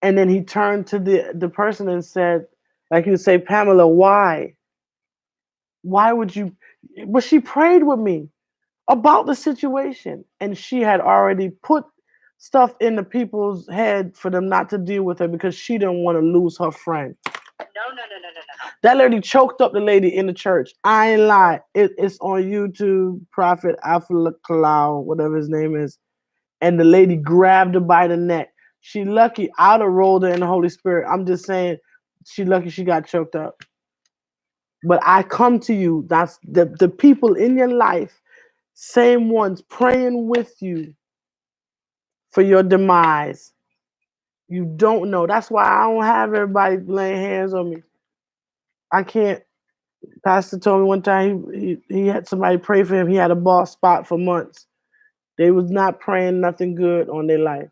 And then he turned to the person and said, like, you say, Pamela, why would you? But she prayed with me about the situation, and she had already put stuff in the people's head for them not to deal with her because she didn't want to lose her friend. No, no, no, no, no, no. That lady choked up the lady in the church. I ain't lie. It's on YouTube, Prophet Alpha Cloud, whatever his name is. And the lady grabbed her by the neck. She lucky. I'd have rolled her in the Holy Spirit. I'm just saying, she lucky she got choked up. But I come to you. That's the people in your life, same ones praying with you for your demise. You don't know. That's why I don't have everybody laying hands on me. I can't. Pastor told me one time he had somebody pray for him. He had a bald spot for months. They was not praying nothing good on their life.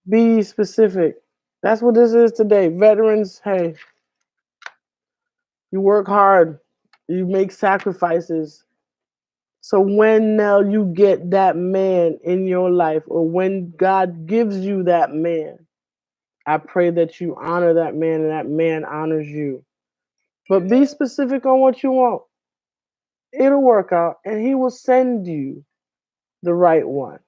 Be specific. That's what this is today. Veterans, hey, you work hard, you make sacrifices. So when now you get that man in your life, or when God gives you that man, I pray that you honor that man and that man honors you. But be specific on what you want. It'll work out, and he will send you the right one.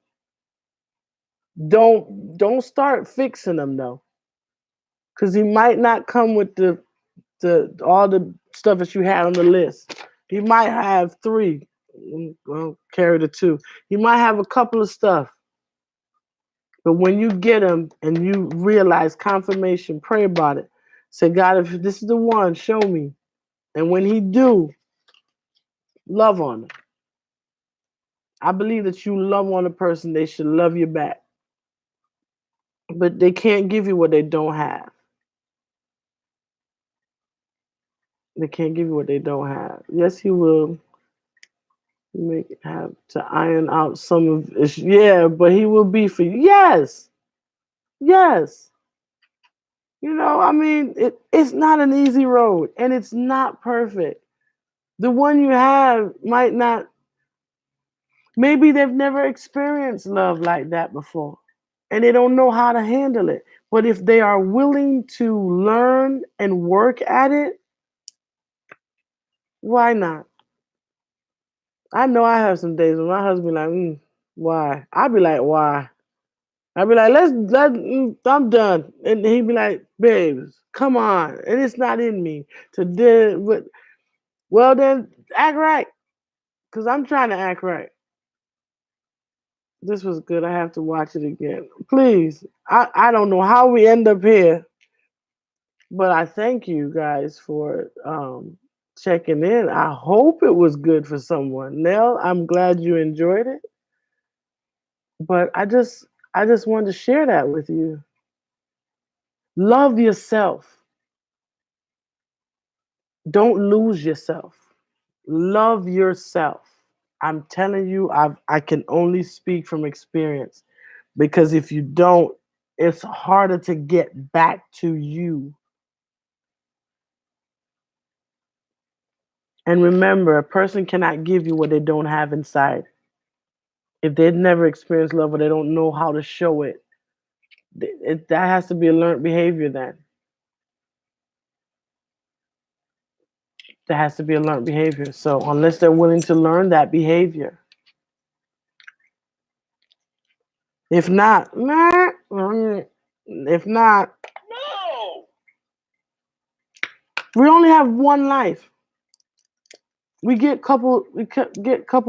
Don't start fixing them though, because he might not come with the all the stuff that you had on the list. He might have three. Well, carry the two. He might have a couple of stuff, but when you get him and you realize confirmation, pray about it. Say, God, if this is the one, show me. And when he do, love on him. I believe that you love on a person, they should love you back. But they can't give you what they don't have. They can't give you what they don't have. Yes, he will make have to iron out some of it. Yeah, but he will be for you. Yes, yes. I mean, it's not an easy road, and it's not perfect. The one you have might not. Maybe they've never experienced love like that before, and they don't know how to handle it. But if they are willing to learn and work at it, why not? I know I have some days when my husband be like, why? I be like, why? I be like, I'm done, and he be like, babes, come on, and it's not in me to do. But well, then act right, cause I'm trying to act right. This was good. I have to watch it again. Please. I don't know how we end up here, but I thank you guys for checking in. I hope it was good for someone. Nell, I'm glad you enjoyed it. But I just wanted to share that with you. Love yourself. Don't lose yourself. Love yourself. I'm telling you, I can only speak from experience because if you don't, it's harder to get back to you. And remember, a person cannot give you what they don't have inside. If they've never experienced love or they don't know how to show it, that has to be a learned behavior then. That has to be a learned behavior. So unless they're willing to learn that behavior, if not, if not, No. we only have one life. We get couple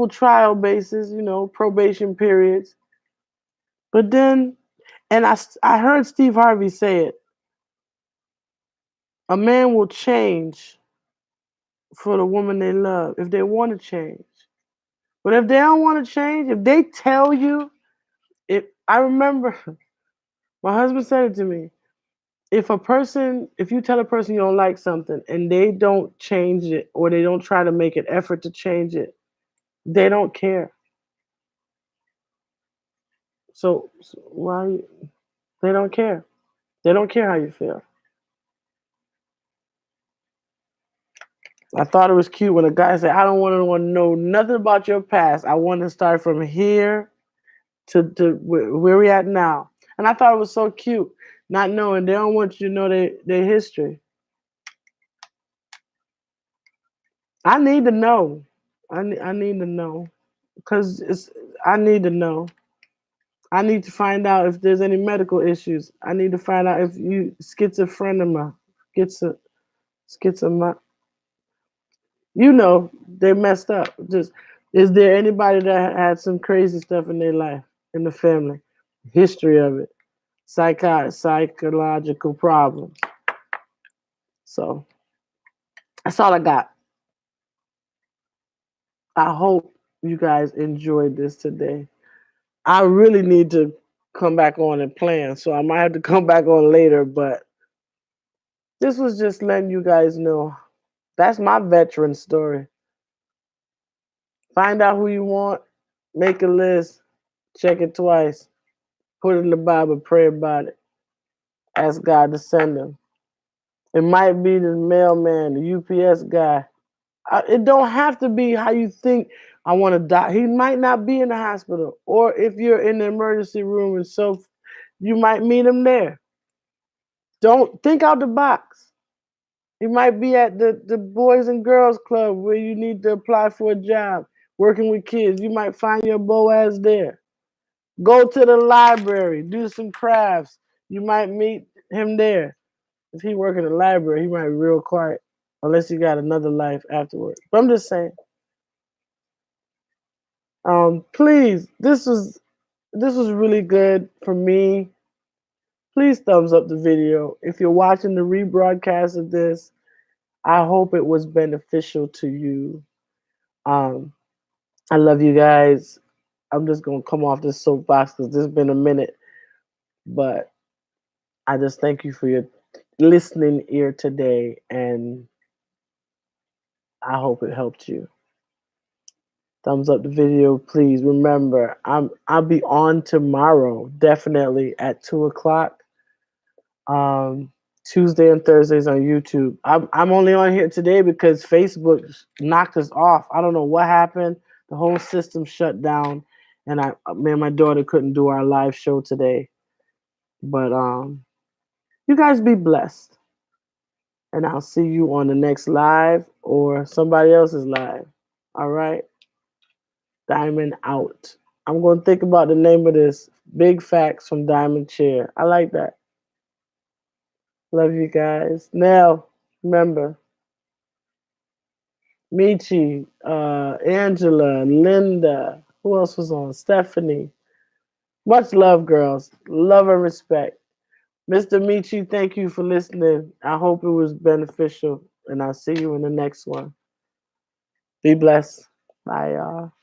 trial bases, probation periods. But then, and I heard Steve Harvey say it: a man will change for the woman they love if they want to change. But if they don't want to change, if they tell you, if I remember, my husband said it to me. If you tell a person you don't like something and they don't change it or they don't try to make an effort to change it, they don't care. So why they don't care? They don't care how you feel. I thought it was cute when a guy said, "I don't want to know nothing about your past. I want to start from here to where we at now." And I thought it was so cute, not knowing they don't want you to know their history. I need to know. I need to know because I need to know. I need to find out if there's any medical issues. I need to find out if you schizophrenia, schizo, schizo, they messed up. Just is there anybody that had some crazy stuff in their life in the family, history of it, psychological problems. So that's all I got. I hope you guys enjoyed this today. I really need to come back on and plan, so I might have to come back on later. But this was just letting you guys know that's my veteran story. Find out who you want, make a list, check it twice, put it in the Bible, pray about it, ask God to send them. It might be the mailman, the UPS guy. It don't have to be how you think. I want to die. He might not be in the hospital, or if you're in the emergency room, and so you might meet him there. Don't think out the box. He might be at the Boys and Girls Club where you need to apply for a job, working with kids. You might find your Boaz there. Go to the library, do some crafts. You might meet him there. If he work in the library, he might be real quiet, unless he got another life afterwards. But I'm just saying. Please, this was really good for me. Please thumbs up the video. If you're watching the rebroadcast of this, I hope it was beneficial to you. Um, I love you guys. I'm just gonna come off this soapbox because this has been a minute, but I just thank you for your listening ear today, and I hope it helped you. Thumbs up the video, please. Remember, I'll be on tomorrow, definitely at 2 o'clock. Um, Tuesday and Thursdays on YouTube. I'm only on here today because Facebook knocked us off. I don't know what happened. The whole system shut down, and me and my daughter couldn't do our live show today. But you guys be blessed, and I'll see you on the next live or somebody else's live. All right, Diamond out. I'm gonna think about the name of this. Big facts from Diamond Chair. I like that. Love you guys. Now, remember, Michi, Angela, Linda. Who else was on? Stephanie. Much love, girls. Love and respect. Mr. Michi, thank you for listening. I hope it was beneficial, and I'll see you in the next one. Be blessed. Bye, y'all.